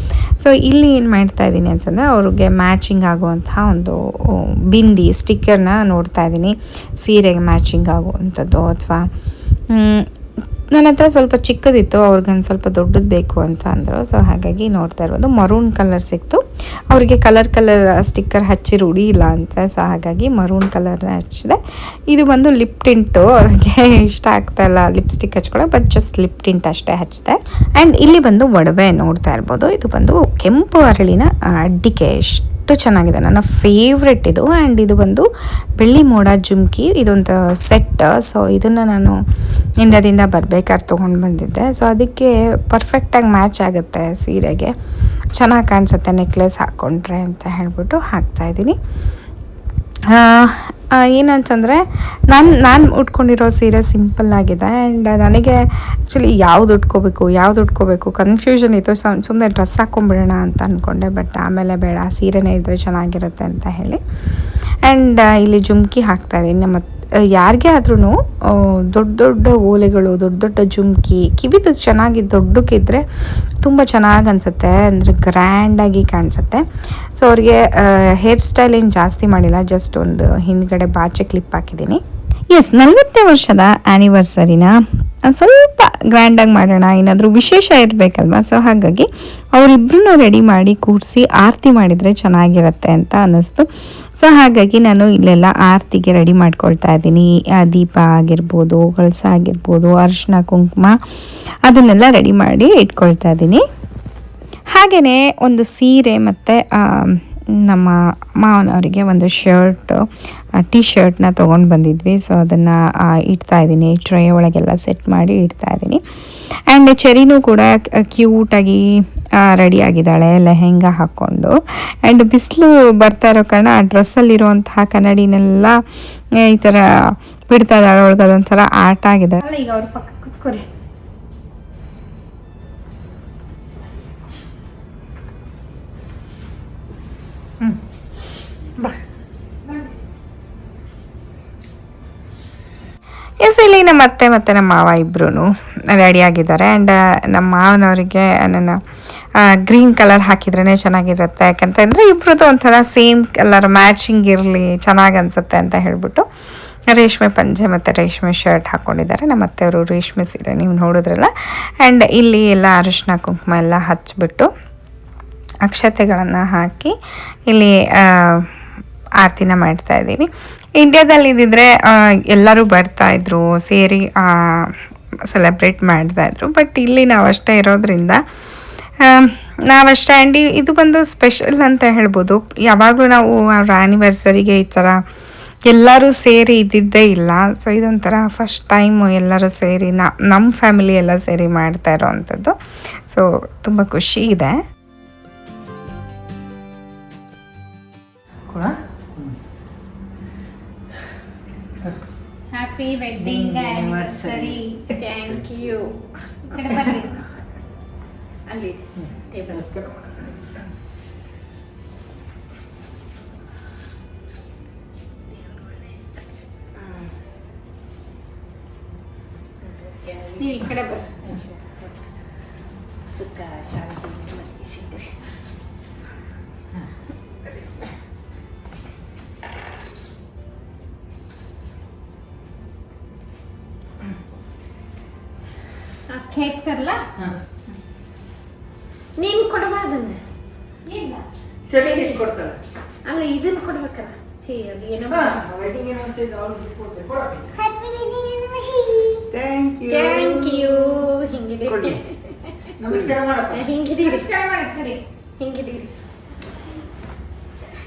ಸೊ ಇಲ್ಲಿ ಏನು ಮಾಡ್ತಾಯಿದ್ದೀನಿ ಅಂತಂದರೆ ಅವ್ರಿಗೆ ಮ್ಯಾಚಿಂಗ್ ಆಗುವಂತಹ ಒಂದು ಬಿಂದಿ ಸ್ಟಿಕ್ಕರ್ನ ನೋಡ್ತಾ ಇದ್ದೀನಿ, ಸೀರೆಗೆ ಮ್ಯಾಚಿಂಗ್ ಆಗುವಂಥದ್ದು. ಅಥವಾ ನನ್ನ ಹತ್ರ ಸ್ವಲ್ಪ ಚಿಕ್ಕದಿತ್ತು, ಅವ್ರಿಗೊಂದು ಸ್ವಲ್ಪ ದೊಡ್ಡದು ಬೇಕು ಅಂತ ಅಂದರು. ಸೊ ಹಾಗಾಗಿ ನೋಡ್ತಾ ಇರೋದು ಮರೂನ್ ಕಲರ್ ಸಿಕ್ತು. ಅವರಿಗೆ ಕಲರ್ ಸ್ಟಿಕ್ಕರ್ ಹಚ್ಚಿ ರೂಢಿ ಇಲ್ಲ ಅಂತ. ಸೊ ಹಾಗಾಗಿ ಮರೂನ್ ಕಲರ್ನ ಹಚ್ಚಿದೆ. ಇದು ಬಂದು ಲಿಪ್ ಟಿಂಟು, ಅವ್ರಿಗೆ ಇಷ್ಟ ಆಗ್ತಾಯಿಲ್ಲ ಲಿಪ್ಸ್ಟಿಕ್ ಹಚ್ಕೊಳ್ಳೋ, ಬಟ್ ಜಸ್ಟ್ ಲಿಪ್ ಟಿಂಟ್ ಅಷ್ಟೇ ಹಚ್ಚಿದೆ. ಆ್ಯಂಡ್ ಇಲ್ಲಿ ಬಂದು ಒಡವೆ ನೋಡ್ತಾ ಇರ್ಬೋದು. ಇದು ಬಂದು ಕೆಂಪು ಅರಳಿನ ಅಡ್ಡಿಕೆ, ಎಷ್ಟು ಚೆನ್ನಾಗಿದೆ, ನನ್ನ ಫೇವ್ರೆಟ್ ಇದು. ಆ್ಯಂಡ್ ಇದು ಬಂದು ಬೆಳ್ಳಿ ಮೋಡ ಜುಮ್ಕಿ, ಇದೊಂದು ಸೆಟ್. ಸೊ ಇದನ್ನು ನಾನು ಇಂಡಿಯಾದಿಂದ ಬರಬೇಕಾದ್ರೆ ತೊಗೊಂಡು ಬಂದಿದ್ದೆ. ಸೊ ಅದಕ್ಕೆ ಪರ್ಫೆಕ್ಟಾಗಿ ಮ್ಯಾಚ್ ಆಗುತ್ತೆ ಸೀರೆಗೆ, ಚೆನ್ನಾಗಿ ಕಾಣಿಸುತ್ತೆ ನೆಕ್ಲೆಸ್ ಹಾಕ್ಕೊಂಡ್ರೆ ಅಂತ ಹೇಳ್ಬಿಟ್ಟು ಹಾಕ್ತಾಯಿದ್ದೀನಿ. ಏನಂತಂದರೆ ನಾನು ಉಟ್ಕೊಂಡಿರೋ ಸೀರೆ ಸಿಂಪಲ್ಲಾಗಿದೆ. ಆ್ಯಂಡ್ ನನಗೆ ಆ್ಯಕ್ಚುಲಿ ಯಾವ್ದು ಉಟ್ಕೋಬೇಕು ಕನ್ಫ್ಯೂಷನ್ ಇತ್ತು. ಸುಮ್ಮನೆ ಡ್ರೆಸ್ ಹಾಕ್ಕೊಂಬಿಡೋಣ ಅಂತ ಅಂದ್ಕೊಂಡೆ, ಬಟ್ ಆಮೇಲೆ ಬೇಡ, ಸೀರೆನೇ ಇದ್ದರೆ ಚೆನ್ನಾಗಿರುತ್ತೆ ಅಂತ ಹೇಳಿ. ಆ್ಯಂಡ್ ಇಲ್ಲಿ ಜುಮ್ಕಿ ಹಾಕ್ತಾಯಿದ್ದೀನಿ. ಮತ್ತು ಯಾರಿಗೇ ಆದ್ರೂ ದೊಡ್ಡ ಓಲೆಗಳು, ದೊಡ್ಡ ಜುಮ್ಕಿ, ಕಿವಿದು ಚೆನ್ನಾಗಿ ದೊಡ್ಡಕ್ಕಿದ್ರೆ ತುಂಬ ಚೆನ್ನಾಗಿ ಅನಿಸುತ್ತೆ, ಅಂದರೆ ಗ್ರ್ಯಾಂಡಾಗಿ ಕಾಣಿಸುತ್ತೆ. ಸೊ ಅವ್ರಿಗೆ ಹೇರ್ ಸ್ಟೈಲ್ ಏನು ಜಾಸ್ತಿ ಮಾಡಿಲ್ಲ, ಜಸ್ಟ್ ಒಂದು ಹಿಂದ್ಗಡೆ ಬಾಚೆ ಕ್ಲಿಪ್ ಹಾಕಿದ್ದೀನಿ. 40ನೇ ವರ್ಷದ ಆ್ಯನಿವರ್ಸರಿನ ಸ್ವಲ್ಪ ಗ್ರ್ಯಾಂಡಾಗಿ ಮಾಡೋಣ, ಏನಾದರೂ ವಿಶೇಷ ಇರಬೇಕಲ್ವ. ಸೊ ಹಾಗಾಗಿ ಅವರಿಬ್ಬರನ್ನೂ ರೆಡಿ ಮಾಡಿ ಕೂರಿಸಿ ಆರತಿ ಮಾಡಿದರೆ ಚೆನ್ನಾಗಿರುತ್ತೆ ಅಂತ ಅನ್ನಿಸ್ತು. ಸೊ ಹಾಗಾಗಿ ನಾನು ಇಲ್ಲೆಲ್ಲ ಆರತಿಗೆ ರೆಡಿ ಮಾಡ್ಕೊಳ್ತಾ ಇದ್ದೀನಿ. ದೀಪ ಆಗಿರ್ಬೋದು, ಕಳಸ ಆಗಿರ್ಬೋದು, ಅರಿಶಿನ ಕುಂಕುಮ ಅದನ್ನೆಲ್ಲ ರೆಡಿ ಮಾಡಿ ಇಟ್ಕೊಳ್ತಾ ಇದ್ದೀನಿ. ಹಾಗೆಯೇ ಒಂದು ಸೀರೆ ಮತ್ತು ನಮ್ಮ ಮಾವನವರಿಗೆ ಒಂದು ಟೀ ಶರ್ಟ್ನ ತೊಗೊಂಡು ಬಂದಿದ್ವಿ. ಸೊ ಅದನ್ನು ಇಡ್ತಾಯಿದ್ದೀನಿ, ಟ್ರೇ ಒಳಗೆಲ್ಲ ಸೆಟ್ ಮಾಡಿ ಇಡ್ತಾಯಿದ್ದೀನಿ. ಆ್ಯಂಡ್ ಚೆರಿನೂ ಕೂಡ ಕ್ಯೂಟಾಗಿ ರೆಡಿ ಆಗಿದ್ದಾಳೆ ಲೆಹೆಂಗಾ ಹಾಕ್ಕೊಂಡು. ಆ್ಯಂಡ್ ಬಿಸಿಲು ಬರ್ತಾ ಇರೋ ಕಾರಣ ಆ ಡ್ರೆಸ್ಸಲ್ಲಿರುವಂತಹ ಕನ್ನಡಿನೆಲ್ಲ ಈ ಥರ ಬಿಡ್ತಾ ಇದ್ದಾಳೆ ಒಳಗೆ, ಅದೊಂಥರ ಆಟ ಆಗಿದೆ. ಈಗ ಅವ್ರ ಪಕ್ಕ ಕೂತ್ಕೊರಿ. ಇಲ್ಲಿ ನಮ್ಮ ಅತ್ತೆ ಮತ್ತು ನಮ್ಮ ಮಾವ ಇಬ್ಬರೂ ರೆಡಿ ಆಗಿದ್ದಾರೆ. ಆ್ಯಂಡ್ ನಮ್ಮ ಮಾವನವರಿಗೆ ನನ್ನ ಗ್ರೀನ್ ಕಲರ್ ಹಾಕಿದ್ರೇ ಚೆನ್ನಾಗಿರುತ್ತೆ, ಯಾಕಂತಂದರೆ ಇಬ್ಬರದ್ದು ಒಂಥರ ಸೇಮ್ ಕಲರ್ ಮ್ಯಾಚಿಂಗ್ ಇರಲಿ, ಚೆನ್ನಾಗಿ ಅನಿಸುತ್ತೆ ಅಂತ ಹೇಳ್ಬಿಟ್ಟು ರೇಷ್ಮೆ ಪಂಚೆ ಮತ್ತು ರೇಷ್ಮೆ ಶರ್ಟ್ ಹಾಕ್ಕೊಂಡಿದ್ದಾರೆ. ನಮ್ಮ ಅತ್ತೆಯವರು ರೇಷ್ಮೆ ಸೀರೆ ನೀವು ನೋಡಿದ್ರಲ್ಲ. ಆ್ಯಂಡ್ ಇಲ್ಲಿ ಎಲ್ಲ ಅರಿಶಿನ ಕುಂಕುಮ ಎಲ್ಲ ಹಚ್ಬಿಟ್ಟು ಅಕ್ಷತೆಗಳನ್ನು ಹಾಕಿ ಇಲ್ಲಿ ಆರತಿನ ಮಾಡ್ತಾ ಇದ್ದೀವಿ. ಇಂಡಿಯಾದಲ್ಲಿ ಇದ್ದಿದ್ರೆ ಎಲ್ಲರೂ ಬರ್ತಾಯಿದ್ರು, ಸೇರಿ ಸೆಲೆಬ್ರೇಟ್ ಮಾಡ್ತಾಯಿದ್ರು. ಬಟ್ ಇಲ್ಲಿ ನಾವಷ್ಟೇ ಇರೋದ್ರಿಂದ ನಾವಷ್ಟೇ. ಆ್ಯಂಡ್ ಇದು ಬಂದು ಸ್ಪೆಷಲ್ ಅಂತ ಹೇಳ್ಬೋದು. ಯಾವಾಗಲೂ ನಾವು ಅವ್ರ ಆ್ಯನಿವರ್ಸರಿಗೆ ಈ ಥರ ಎಲ್ಲರೂ ಸೇರಿ ಇದ್ದಿದ್ದೇ ಇಲ್ಲ. ಸೊ ಇದೊಂಥರ ಫಸ್ಟ್ ಟೈಮು ಎಲ್ಲರೂ ಸೇರಿ ನಮ್ಮ ಫ್ಯಾಮಿಲಿ ಎಲ್ಲ ಸೇರಿ ಮಾಡ್ತಾ ಇರೋವಂಥದ್ದು. ಸೊ ತುಂಬ ಖುಷಿ ಇದೆ. Happy wedding anniversary. Thank you. ಬರ್ರಿ ಅಲ್ಲಿ ನೀವು ಈ ಕಡೆ ಬರ್ರಿ. ಸುಖ ಶಾಂತಿ ನೆಮ್ಮದಿ ಸಿಗಲಿ. ಕೇಕ್ ತರಲ್ಲ ನೀನ್ ಕೊಡಬಾರ್ದನ್ನ ಇಲ್ಲ ಚಳಿಗೆ ಕೊಡ್ತಾಳೆ ಅಲ್ಲ ಇದನ್ನ ಕೊಡ್ಬೇಕಲ್ಲ ಅದು ಏನೋ ವೆಡ್ಡಿಂಗ್ ಆನಿವರ್ಸರಿ ಕೊಡಬೇಕು. Happy thank you. Thank you ಹಿಂಗಿದೆ ಕೊಡಿ. ನಮಸ್ಕಾರ ಮಾಡಪ್ಪ. ಹಿಂಗಿದೀರಿ ನಮಸ್ಕಾರ ಮಾಡಿ ಸರಿ ಹಿಂಗಿದೀರಿ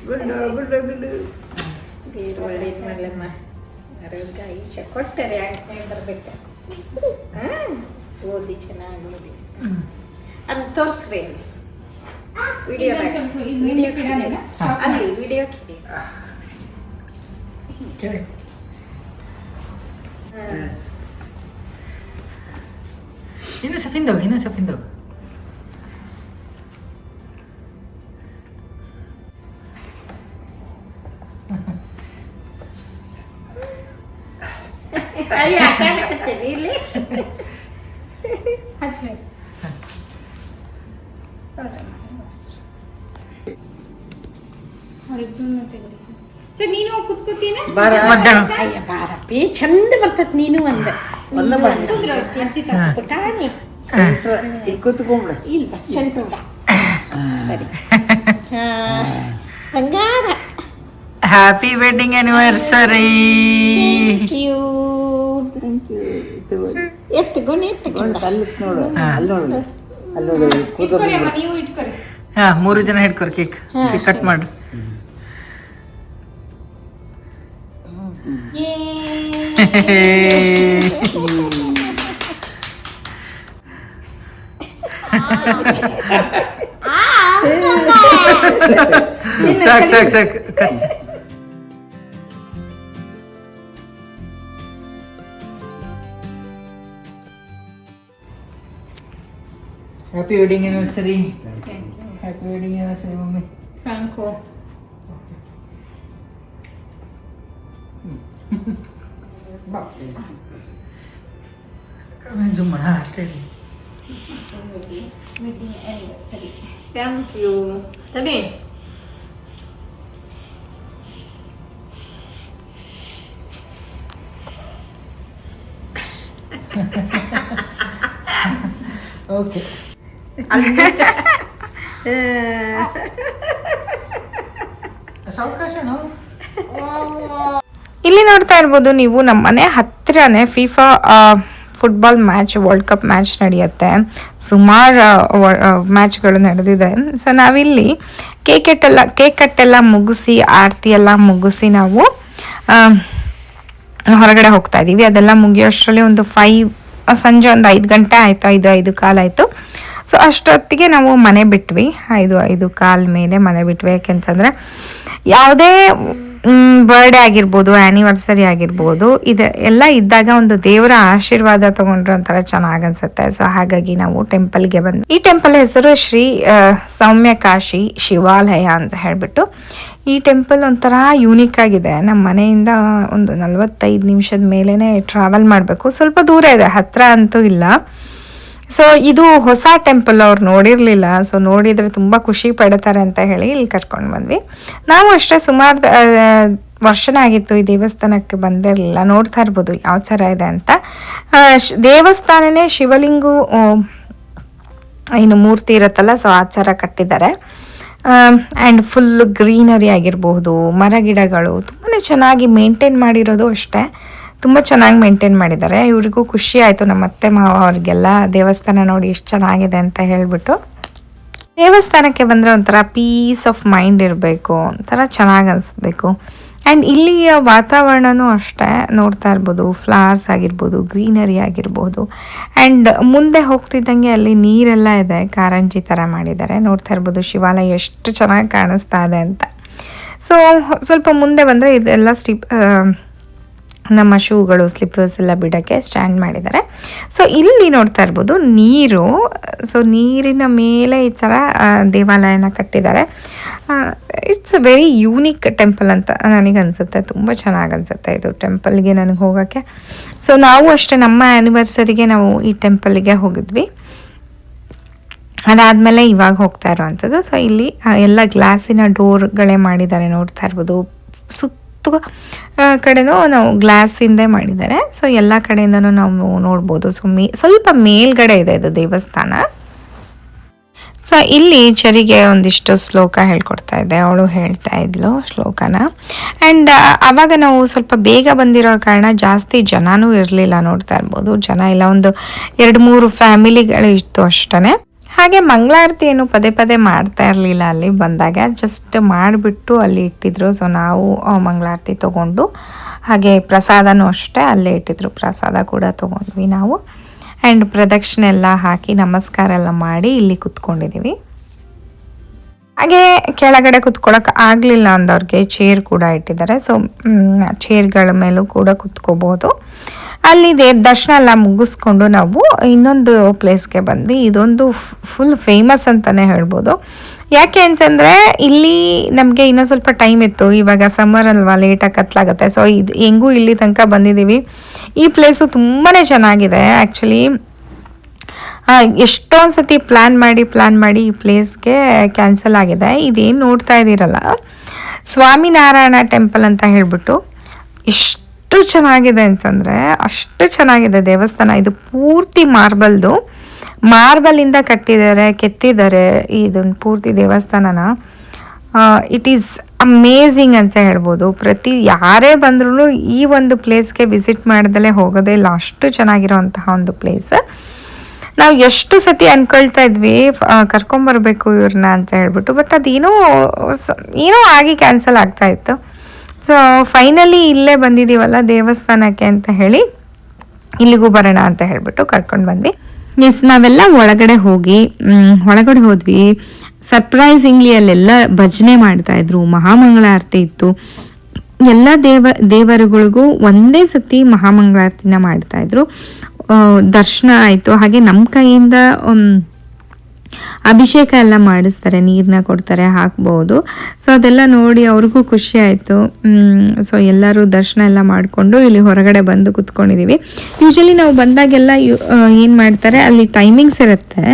ಗುಡ್ಡು ದೇವ್ರು ಒಳ್ಳೇದು ಮಾಡ್ಲಮ್ಮ ಆರೋಗ್ಯ ಆಯುಷ್ಯ ಕೊಡ್ತಾರೆ ಯಾಕೆ ಬರ್ಬೇಕ ಓದಿ ಚೆನ್ನಾಗಿ ಓದಿ ಅದನ್ನ ತೋರಿಸ್ರಿ ವಿಡಿಯೋ ಇದೊಂದ್ ಸ್ವಲ್ಪ ಇದು ಮುಂದೆ ಗಿಡನೇನಾ? ಅಲ್ಲಿ ವಿಡಿಯೋ ಕೇಳಿ. ಇನ್ನು ಸ್ವಲ್ಪ ಹಿಂದೋಗಿ. ಇಲ್ಲಿ ಹಚ್ಚಿ ಸರ್ ನೀನು ಕುತ್ಕೋತೀನ ಅಯ್ಯ ಬಾರಪ್ಪಿ ಚಂದ ಬರ್ತತ್ ನೀನು ಅಂದ ಪುಟಾಣಿ ಇಲ್ಲಿ ಕೂತ್ಕೊಂಡ್ಬಿಡ. ಇಲ್ವ ಶಂತೂಡ ಸರಿ ಬಂಗಾರ ಹ್ಯಾಪಿ ವೆಡ್ಡಿಂಗ್ ಆನಿವರ್ಸರಿ. ಎತ್ತುಕೊಂಡು ಅಲ್ಲಿ ನೋಡು ಇಟ್ಕೊರಿ ಅಮ್ಮ, ನೀವು ಇಟ್ಕೊರಿ. ಹಾ 3 ಜನ ಹಿಡ್ಕೊರ್ ಕೇಕ್ ಕಟ್ ಮಾಡು. ಸಾಕು ಕಚ್ಚ. Happy wedding anniversary. Happy wedding anniversary mummy. ಫ್ರಾಂಕೋ ಜುಮ್ ಮಾಡ ಅಷ್ಟೇ. ಥ್ಯಾಂಕ್ ಯು ತಡಿ ಓಕೆ. ಸಾವಕಾಶ ನಾವು ಇಲ್ಲಿ ನೋಡ್ತಾ ಇರ್ಬೋದು ನೀವು ನಮ್ಮ ಮನೆ ಹತ್ತಿರನೇ FIFA football match, world cup match ನಡೆಯುತ್ತೆ. ಸುಮಾರು ಮ್ಯಾಚ್ಗಳು ನಡೆದಿದೆ. ಸೊ ನಾವಿಲ್ಲಿ ಕೇಕ್ ಕಟ್ಟೆಲ್ಲ ಮುಗಿಸಿ, ಆರತಿ ಎಲ್ಲ ಮುಗಿಸಿ ನಾವು ಹೊರಗಡೆ ಹೋಗ್ತಾ ಇದ್ದೀವಿ. ಅದೆಲ್ಲ ಮುಗಿಯೋಷ್ಟರಲ್ಲಿ ಒಂದು ಸಂಜೆ ಒಂದು 5 ಗಂಟೆ ಆಯಿತು, 5 ಕಾಲು ಆಯಿತು. ಸೊ ಅಷ್ಟೊತ್ತಿಗೆ ನಾವು ಮನೆ ಬಿಟ್ವಿ. 5 ಕಾಲ್ ಮೇಲೆ ಮನೆ ಬಿಟ್ವಿ. ಯಾಕೆಂತಂದರೆ ಯಾವುದೇ ಬರ್ಡೇ ಆಗಿರ್ಬೋದು, ಆ್ಯನಿವರ್ಸರಿ ಆಗಿರ್ಬೋದು, ಎಲ್ಲ ಇದ್ದಾಗ ಒಂದು ದೇವರ ಆಶೀರ್ವಾದ ತೊಗೊಂಡ್ರೆ ಒಂಥರ ಚೆನ್ನಾಗಿ ಅನ್ಸುತ್ತೆ. ಸೊ ಹಾಗಾಗಿ ನಾವು ಟೆಂಪಲ್ಗೆ ಬಂದ್ವಿ. ಈ ಟೆಂಪಲ್ ಹೆಸರು ಶ್ರೀ ಸೌಮ್ಯಕಾಶಿ ಶಿವಾಲಯ ಅಂತ ಹೇಳಿಬಿಟ್ಟು. ಈ ಟೆಂಪಲ್ ಒಂಥರ ಯೂನಿಕ್ ಆಗಿದೆ. ನಮ್ಮ ಮನೆಯಿಂದ ಒಂದು 45 ನಿಮಿಷದ ಮೇಲೇ ಟ್ರಾವೆಲ್ ಮಾಡಬೇಕು. ಸ್ವಲ್ಪ ದೂರ ಇದೆ, ಹತ್ತಿರ ಅಂತೂ ಇಲ್ಲ. ಸೊ ಇದು ಹೊಸ ಟೆಂಪಲ್, ಅವ್ರು ನೋಡಿರಲಿಲ್ಲ. ಸೊ ನೋಡಿದರೆ ತುಂಬ ಖುಷಿ ಪಡ್ತಾರೆ ಅಂತ ಹೇಳಿ ಇಲ್ಲಿ ಕರ್ಕೊಂಡು ಬಂದ್ವಿ. ನಾವು ಅಷ್ಟೇ ಸುಮಾರು ವರ್ಷನೇ ಆಗಿತ್ತು ಈ ದೇವಸ್ಥಾನಕ್ಕೆ ಬಂದಿರಲಿಲ್ಲ. ನೋಡ್ತಾ ಇರ್ಬೋದು ಯಾವ ಥರ ಇದೆ ಅಂತ. ದೇವಸ್ಥಾನನೇ ಶಿವಲಿಂಗು ಏನು ಮೂರ್ತಿ ಇರುತ್ತಲ್ಲ, ಸೊ ಆ ಥರ ಕಟ್ಟಿದ್ದಾರೆ. ಆ್ಯಂಡ್ ಫುಲ್ ಗ್ರೀನರಿ ಆಗಿರಬಹುದು, ಮರ ಗಿಡಗಳು ತುಂಬಾ ಚೆನ್ನಾಗಿ ಮೇಂಟೈನ್ ಮಾಡಿರೋದು ಅಷ್ಟೇ. ತುಂಬ ಚೆನ್ನಾಗಿ ಮೇಂಟೈನ್ ಮಾಡಿದ್ದಾರೆ. ಇವ್ರಿಗೂ ಖುಷಿ ಆಯಿತು, ನಮ್ಮ ಅತ್ತೆ ಮಾವ ಅವ್ರಿಗೆಲ್ಲ ದೇವಸ್ಥಾನ ನೋಡಿ ಎಷ್ಟು ಚೆನ್ನಾಗಿದೆ ಅಂತ ಹೇಳಿಬಿಟ್ಟು. ದೇವಸ್ಥಾನಕ್ಕೆ ಬಂದರೆ ಒಂಥರ ಪೀಸ್ ಆಫ್ ಮೈಂಡ್ ಇರಬೇಕು, ಒಂಥರ ಚೆನ್ನಾಗಿ ಅನಿಸ್ಬೇಕು. ಆ್ಯಂಡ್ ಇಲ್ಲಿಯ ವಾತಾವರಣನೂ ಅಷ್ಟೇ ನೋಡ್ತಾ ಇರ್ಬೋದು. ಫ್ಲವರ್ಸ್ ಆಗಿರ್ಬೋದು, ಗ್ರೀನರಿ ಆಗಿರ್ಬೋದು. ಆ್ಯಂಡ್ ಮುಂದೆ ಹೋಗ್ತಿದ್ದಂಗೆ ಅಲ್ಲಿ ನೀರೆಲ್ಲ ಇದೆ, ಕಾರಂಜಿ ಥರ ಮಾಡಿದ್ದಾರೆ. ನೋಡ್ತಾ ಇರ್ಬೋದು ಶಿವಾಲಯ ಎಷ್ಟು ಚೆನ್ನಾಗಿ ಕಾಣಿಸ್ತಾ ಇದೆ ಅಂತ. ಸೊ ಸ್ವಲ್ಪ ಮುಂದೆ ಬಂದರೆ ಇದೆಲ್ಲ ನಮ್ಮ ಶೂಗಳು, ಸ್ಲಿಪ್ಪರ್ಸ್ ಎಲ್ಲ ಬಿಡೋಕ್ಕೆ ಸ್ಟ್ಯಾಂಡ್ ಮಾಡಿದ್ದಾರೆ. ಸೊ ಇಲ್ಲಿ ನೋಡ್ತಾ ಇರ್ಬೋದು ನೀರು. ಸೊ ನೀರಿನ ಮೇಲೆ ಈ ಥರ ದೇವಾಲಯನ ಕಟ್ಟಿದ್ದಾರೆ. It's a very unique temple ಅಂತ ನನಗೆ ಅನಿಸುತ್ತೆ. ತುಂಬ ಚೆನ್ನಾಗಿ ಅನಿಸುತ್ತೆ ಇದು ಟೆಂಪಲ್ಗೆ ನನಗೆ ಹೋಗೋಕ್ಕೆ. ಸೊ ನಾವು ಅಷ್ಟೇ ನಮ್ಮ ಆ್ಯನಿವರ್ಸರಿಗೆ ನಾವು ಈ ಟೆಂಪಲ್ಗೆ ಹೋಗಿದ್ವಿ. ಅದಾದಮೇಲೆ ಇವಾಗ ಹೋಗ್ತಾ ಇರೋವಂಥದ್ದು. ಸೊ ಇಲ್ಲಿ ಎಲ್ಲ ಗ್ಲಾಸಿನ ಡೋರ್ಗಳೇ ಮಾಡಿದ್ದಾರೆ. ನೋಡ್ತಾ ಇರ್ಬೋದು ಸುತ್ತ ಕಡೆನೂ ನಾವು ಗ್ಲಾಸಿಂದೇ ಮಾಡಿದ್ದಾರೆ. ಸೊ ಎಲ್ಲ ಕಡೆಯಿಂದನೂ ನಾವು ನೋಡ್ಬೋದು. ಸೊ ಸ್ವಲ್ಪ ಮೇಲ್ಗಡೆ ಇದೆ ಇದು ದೇವಸ್ಥಾನ. ಸೊ ಇಲ್ಲಿ ಚರಿಗೆ ಒಂದಿಷ್ಟು ಶ್ಲೋಕ ಹೇಳ್ಕೊಡ್ತಾ ಇದ್ದೆ, ಅವಳು ಹೇಳ್ತಾ ಇದ್ಲು ಶ್ಲೋಕನ. ಆ್ಯಂಡ್ ಆವಾಗ ನಾವು ಸ್ವಲ್ಪ ಬೇಗ ಬಂದಿರೋ ಕಾರಣ ಜಾಸ್ತಿ ಜನನೂ ಇರಲಿಲ್ಲ, ನೋಡ್ತಾ ಇರ್ಬೋದು. ಜನ ಇಲ್ಲ, ಒಂದು 2-3 ಫ್ಯಾಮಿಲಿಗಳು ಇತ್ತು ಅಷ್ಟೇ. ಹಾಗೆ ಮಂಗಳಾರತಿ ಏನು ಪದೇ ಪದೇ ಮಾಡ್ತಾ ಇರಲಿಲ್ಲ ಅಲ್ಲಿ ಬಂದಾಗ, ಜಸ್ಟ್ ಮಾಡಿಬಿಟ್ಟು ಅಲ್ಲಿ ಇಟ್ಟಿದ್ರು. ಸೊ ನಾವು ಮಂಗಳಾರತಿ ತೊಗೊಂಡು, ಹಾಗೆ ಪ್ರಸಾದನೂ ಅಷ್ಟೇ ಅಲ್ಲೇ ಇಟ್ಟಿದ್ರು, ಪ್ರಸಾದ ಕೂಡ ತೊಗೊಂಡ್ವಿ ನಾವು. ಆ್ಯಂಡ್ ಪ್ರದಕ್ಷಿಣೆ ಎಲ್ಲ ಹಾಕಿ ನಮಸ್ಕಾರ ಎಲ್ಲ ಮಾಡಿ ಇಲ್ಲಿ ಕುತ್ಕೊಂಡಿದ್ದೀವಿ. ಹಾಗೆ ಕೆಳಗಡೆ ಕುತ್ಕೊಳ್ಳೋಕೆ ಆಗಲಿಲ್ಲ ಅಂದವ್ರಿಗೆ ಚೇರ್ ಕೂಡ ಇಟ್ಟಿದ್ದಾರೆ. ಸೊ ಚೇರ್ಗಳ ಮೇಲೂ ಕೂಡ ಕುತ್ಕೋಬೋದು. ಅಲ್ಲಿ ದರ್ಶನ ಎಲ್ಲ ಮುಗಿಸ್ಕೊಂಡು ನಾವು ಇನ್ನೊಂದು ಪ್ಲೇಸ್ಗೆ ಬಂದ್ವಿ. ಇದೊಂದು ಫುಲ್ ಫೇಮಸ್ ಅಂತಲೇ ಹೇಳ್ಬೋದು. ಯಾಕೆ ಅಂತಂದರೆ ಇಲ್ಲಿ ನಮಗೆ ಇನ್ನೂ ಸ್ವಲ್ಪ ಟೈಮ್ ಇತ್ತು. ಇವಾಗ ಸಮ್ಮರ್ ಅಲ್ವಾ, ಲೇಟಾಗಿ ಕತ್ಲಾಗುತ್ತೆ. ಸೊ ಇದು ಹೆಂಗೂ ಇಲ್ಲಿ ತನಕ ಬಂದಿದ್ದೀವಿ. ಈ ಪ್ಲೇಸು ತುಂಬಾ ಚೆನ್ನಾಗಿದೆ ಆ್ಯಕ್ಚುಲಿ. ಎಷ್ಟೊಂದು ಸತಿ ಪ್ಲ್ಯಾನ್ ಮಾಡಿ ಈ ಪ್ಲೇಸ್ಗೆ ಕ್ಯಾನ್ಸಲ್ ಆಗಿದೆ. ಇದೇನು ನೋಡ್ತಾ ಇದ್ದೀರಲ್ಲ, ಸ್ವಾಮಿನಾರಾಯಣ ಟೆಂಪಲ್ ಅಂತ ಹೇಳ್ಬಿಟ್ಟು, ಎಷ್ಟು ಚೆನ್ನಾಗಿದೆ ಅಂತಂದರೆ ಅಷ್ಟು ಚೆನ್ನಾಗಿದೆ ದೇವಸ್ಥಾನ. ಇದು ಪೂರ್ತಿ ಮಾರ್ಬಲಿಂದ ಕಟ್ಟಿದ್ದಾರೆ, ಕೆತ್ತಿದ್ದಾರೆ ಇದೊಂದು ಪೂರ್ತಿ ದೇವಸ್ಥಾನನ. ಇಟ್ ಈಸ್ ಅಮೇಝಿಂಗ್ ಅಂತ ಹೇಳ್ಬೋದು. ಯಾರೇ ಬಂದ್ರೂ ಈ ಒಂದು ಪ್ಲೇಸ್ಗೆ ವಿಸಿಟ್ ಮಾಡ್ದಲೇ ಹೋಗೋದೇ ಇಲ್ಲ, ಅಷ್ಟು ಚೆನ್ನಾಗಿರೋಂತಹ ಒಂದು ಪ್ಲೇಸ್. ನಾವು ಎಷ್ಟು ಸತಿ ಅಂದ್ಕೊಳ್ತಾ ಇದ್ವಿ ಕರ್ಕೊಂಬರ್ಬೇಕು ಇವ್ರನ್ನ ಅಂತ ಹೇಳ್ಬಿಟ್ಟು, ಬಟ್ ಅದೇನೋ ಆಗಿ ಕ್ಯಾನ್ಸಲ್ ಆಗ್ತಾ ಇತ್ತು. ಸೊ ಫೈನಲಿ ಇಲ್ಲೇ ಬಂದಿದ್ದೀವಲ್ಲ ದೇವಸ್ಥಾನಕ್ಕೆ ಅಂತ ಹೇಳಿ ಇಲ್ಲಿಗೂ ಬರೋಣ ಅಂತ ಹೇಳ್ಬಿಟ್ಟು ಕರ್ಕೊಂಡು ಬಂದ್ವಿ. ಎಸ್, ನಾವೆಲ್ಲ ಒಳಗಡೆ ಹೋದ್ವಿ. ಸರ್ಪ್ರೈಸಿಂಗ್ಲಿ ಅಲ್ಲೆಲ್ಲ ಭಜನೆ ಮಾಡ್ತಾಯಿದ್ರು, ಮಹಾಮಂಗಳಾರತಿ ಇತ್ತು. ಎಲ್ಲ ದೇವರುಗಳಿಗೂ ಒಂದೇ ಸತಿ ಮಹಾಮಂಗಳಾರತಿನ ಮಾಡ್ತಾಯಿದ್ರು. ದರ್ಶನ ಆಯಿತು. ಹಾಗೆ ನಮ್ಮ ಕೈಯಿಂದ ಅಭಿಷೇಕ ಎಲ್ಲ ಮಾಡಿಸ್ತಾರೆ, ನೀರನ್ನ ಕೊಡ್ತಾರೆ, ಹಾಕ್ಬೋದು. ಸೊ ಅದೆಲ್ಲ ನೋಡಿ ಅವ್ರಿಗೂ ಖುಷಿ ಆಯಿತು. ಸೊ ಎಲ್ಲರೂ ದರ್ಶನ ಎಲ್ಲ ಮಾಡಿಕೊಂಡು ಇಲ್ಲಿ ಹೊರಗಡೆ ಬಂದು ಕುತ್ಕೊಂಡಿದ್ದೀವಿ. ಯೂಶಲಿ ನಾವು ಬಂದಾಗೆಲ್ಲ ಏನು ಮಾಡ್ತಾರೆ, ಅಲ್ಲಿ ಟೈಮಿಂಗ್ಸ್ ಇರುತ್ತೆ,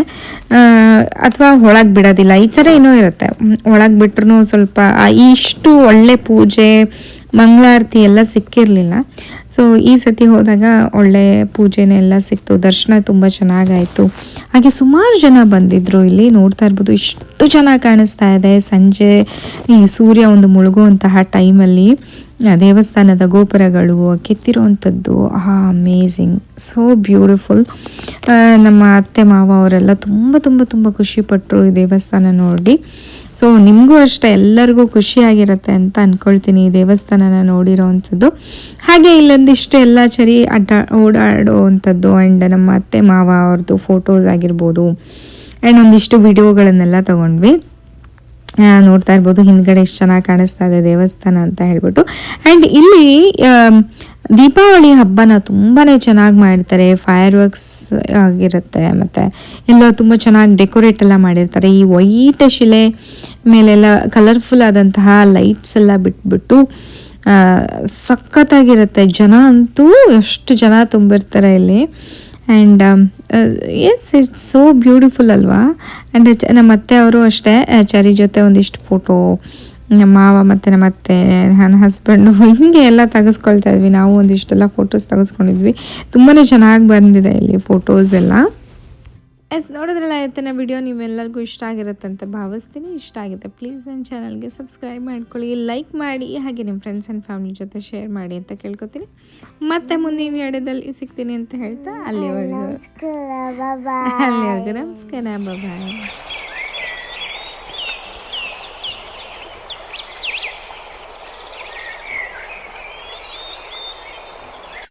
ಅಥವಾ ಒಳಗೆ ಬಿಡೋದಿಲ್ಲ, ಈ ಥರ ಏನೋ ಇರುತ್ತೆ. ಒಳಗೆ ಬಿಟ್ರೂ ಸ್ವಲ್ಪ ಇಷ್ಟು ಒಳ್ಳೆ ಪೂಜೆ ಮಂಗಳಾರತಿ ಎಲ್ಲ ಸಿಕ್ಕಿರಲಿಲ್ಲ. ಸೊ ಈ ಸತಿ ಹೋದಾಗ ಒಳ್ಳೆ ಪೂಜೆನೇ ಎಲ್ಲ ಸಿಕ್ತು, ದರ್ಶನ ತುಂಬ ಚೆನ್ನಾಗಾಯಿತು. ಹಾಗೆ ಸುಮಾರು ಜನ ಬಂದಿದ್ದರು. ಇಲ್ಲಿ ನೋಡ್ತಾ ಇರ್ಬೋದು ಇಷ್ಟು ಚೆನ್ನಾಗಿ ಕಾಣಿಸ್ತಾ ಇದೆ. ಸಂಜೆ ಈ ಸೂರ್ಯ ಒಂದು ಮುಳುಗುವಂತಹ ಟೈಮಲ್ಲಿ ದೇವಸ್ಥಾನದ ಗೋಪುರಗಳು ಕೆತ್ತಿರುವಂಥದ್ದು ಅಮೇಝಿಂಗ್, ಸೋ ಬ್ಯೂಟಿಫುಲ್. ನಮ್ಮ ಅತ್ತೆ ಮಾವ ಅವರೆಲ್ಲ ತುಂಬ ತುಂಬ ತುಂಬ ಖುಷಿಪಟ್ಟರು ಈ ದೇವಸ್ಥಾನ ನೋಡಿ. ಸೊ ನಿಮಗೂ ಅಷ್ಟೇ ಎಲ್ಲರಿಗೂ ಖುಷಿಯಾಗಿರುತ್ತೆ ಅಂತ ಅಂದ್ಕೊಳ್ತೀನಿ ಈ ದೇವಸ್ಥಾನನ ನೋಡಿರೋ ಅಂಥದ್ದು. ಹಾಗೆ ಇಲ್ಲೊಂದಿಷ್ಟು ಎಲ್ಲ ಓಡಾಡೋವಂಥದ್ದು. ಆ್ಯಂಡ್ ನಮ್ಮ ಅತ್ತೆ ಮಾವ ಅವ್ರದ್ದು ಫೋಟೋಸ್ ಆಗಿರ್ಬೋದು, ಆ್ಯಂಡ್ ಒಂದಿಷ್ಟು ವಿಡಿಯೋಗಳನ್ನೆಲ್ಲ ತೊಗೊಂಡ್ವಿ. ನೋಡ್ತಾ ಇರ್ಬೋದು ಹಿಂದ್ಗಡೆ ಎಷ್ಟು ಚೆನ್ನಾಗಿ ಕಾಣಿಸ್ತಾ ಇದೆ ದೇವಸ್ಥಾನ ಅಂತ ಹೇಳ್ಬಿಟ್ಟು. ಆ್ಯಂಡ್ ಇಲ್ಲಿ ದೀಪಾವಳಿ ಹಬ್ಬನ ತುಂಬಾ ಚೆನ್ನಾಗಿ ಮಾಡ್ತಾರೆ. ಫೈರ್ ವರ್ಕ್ಸ್ ಆಗಿರುತ್ತೆ, ಮತ್ತು ಎಲ್ಲ ತುಂಬ ಚೆನ್ನಾಗಿ ಡೆಕೋರೇಟ್ ಎಲ್ಲ ಮಾಡಿರ್ತಾರೆ. ಈ ವೈಟ್ ಶಿಲೆ ಮೇಲೆಲ್ಲ ಕಲರ್ಫುಲ್ ಆದಂತಹ ಲೈಟ್ಸ್ ಎಲ್ಲ ಬಿಟ್ಬಿಟ್ಟು ಸಖತ್ತಾಗಿರುತ್ತೆ. ಜನ ಅಂತೂ ಎಷ್ಟು ಜನ ತುಂಬಿರ್ತಾರೆ ಇಲ್ಲಿ. And yes, it's so beautiful ಅಲ್ವಾ. ಆ್ಯಂಡ್ ನಮ್ಮ ಅತ್ತೆ ಅವರು ಅಷ್ಟೇ ಚರಿ ಜೊತೆ ಒಂದಿಷ್ಟು ಫೋಟೋ, ನಮ್ಮ ಮಾವ ಮತ್ತು ನಮ್ಮ ಅತ್ತೆ, ನನ್ನ ಹಸ್ಬೆಂಡು ಹಿಂಗೆ ಎಲ್ಲ ತೆಗೆಸ್ಕೊಳ್ತಾ ಇದ್ವಿ. ನಾವು ಒಂದಿಷ್ಟೆಲ್ಲ ಫೋಟೋಸ್ ತೆಗೆಸ್ಕೊಂಡಿದ್ವಿ. ತುಂಬಾ ಚೆನ್ನಾಗಿ ಬಂದಿದೆ ಇಲ್ಲಿ ಫೋಟೋಸ್ ಎಲ್ಲ. ಎಸ್, ನೋಡಿದ್ರಲ್ಲ ಇವತ್ತಿನ ವಿಡಿಯೋ ನೀವೆಲ್ಲರಿಗೂ ಇಷ್ಟ ಆಗಿರುತ್ತೆ ಅಂತ ಭಾವಿಸ್ತೀನಿ. ಇಷ್ಟ ಆಗಿದೆ ಪ್ಲೀಸ್ ನನ್ನ ಚಾನಲ್ಗೆ ಸಬ್ಸ್ಕ್ರೈಬ್ ಮಾಡ್ಕೊಳ್ಳಿ, ಲೈಕ್ ಮಾಡಿ, ಹಾಗೆ ನಿಮ್ಮ ಫ್ರೆಂಡ್ಸ್ ಆ್ಯಂಡ್ ಫ್ಯಾಮಿಲಿ ಜೊತೆ ಶೇರ್ ಮಾಡಿ ಅಂತ ಕೇಳ್ಕೊತೀನಿ. ಮತ್ತೆ ಮುಂದಿನ ವಿಡಿಯೋದಲ್ಲಿ ಸಿಗ್ತೀನಿ ಅಂತ ಹೇಳ್ತಾ ಅಲ್ಲಿವರೆಗೂ ನಮಸ್ಕಾರ, ಬಾಯ್.